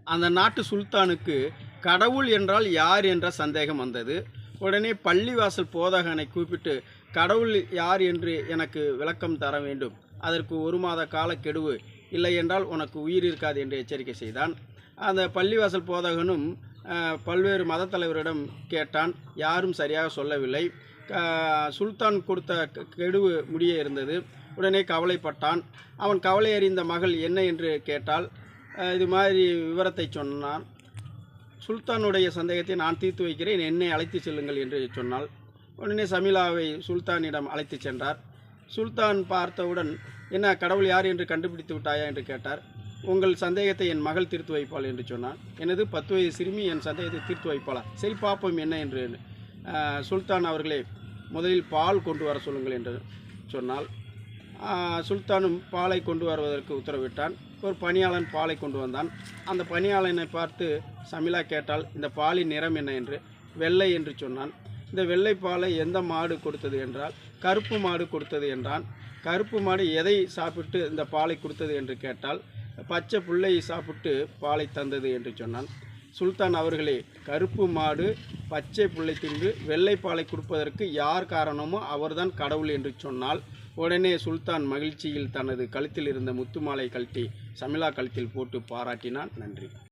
அந்த நாட்டு சுல்தானுக்கு கடவுள் என்றால் யார் என்ற சந்தேகம் வந்தது. உடனே பள்ளிவாசல் போதகனை கூப்பிட்டு, கடவுள் யார் என்று எனக்கு விளக்கம் தர வேண்டும், அதற்கு 1 மாத கால கெடுவு, இல்லை என்றால் உனக்கு உயிர் இருக்காது என்று எச்சரிக்கை செய்தான். அந்த பள்ளிவாசல் போதகனும் பல்வேறு மத தலைவரிடம் கேட்டான். யாரும் சரியாக சொல்லவில்லை. சுல்தான் கொடுத்த கெடுவு முடிய இருந்தது. உடனே கவலைப்பட்டான். அவன் கவலை அறிந்த மகள் என்ன என்று கேட்டால், இது மாதிரி விவரத்தை சொன்னான். சுல்தானுடைய சந்தேகத்தை நான் தீர்த்து வைக்கிறேன், என்னை அழைத்து செல்லுங்கள் என்று சொன்னாள். உடனே சமிலாவை சுல்தானிடம் அழைத்து சென்றார். சுல்தான் பார்த்தவுடன், என்ன கடவுள் யார் என்று கண்டுபிடித்து விட்டாயா என்று கேட்டார். உங்கள் சந்தேகத்தை என் மகள் தீர்த்து வைப்பாள் என்று சொன்னான். எனது 10 வயது சிறுமி என் சந்தேகத்தை தீர்த்து வைப்பாளா? சரி பார்ப்போம் என்ன என்று. சுல்தான் அவர்களே, முதலில் பால் கொண்டு வர சொல்லுங்கள் என்று சொன்னால், சுல்தானும் பாலை கொண்டு வருவதற்கு உத்தரவிட்டான். ஒரு பணியாளன் பாலை கொண்டு வந்தான். அந்த பணியாளனை பார்த்து சமிலா கேட்டால், இந்த பாலின் நிறம் என்ன என்று. வெள்ளை என்று சொன்னான். இந்த வெள்ளை பாலை எந்த மாடு கொடுத்தது என்றால், கருப்பு மாடு கொடுத்தது என்றான். கருப்பு மாடு எதை சாப்பிட்டு இந்த பாலை கொடுத்தது என்று கேட்டால், பச்சை புல்லை சாப்பிட்டு பாலை தந்தது என்று சொன்னான். சுல்தான் அவர்களே, கருப்பு மாடு பச்சை புல்லை தின்று வெள்ளை பாலை கொடுப்பதற்கு யார் காரணமோ அவர்தான் கடவுள் என்று சொன்னால், உடனே சுல்தான் மகிழ்ச்சியில் தனது கழுத்தில் இருந்த முத்து மாலை கழட்டி சமிலா கழுத்தில் போட்டு பாராட்டினான். நன்றி.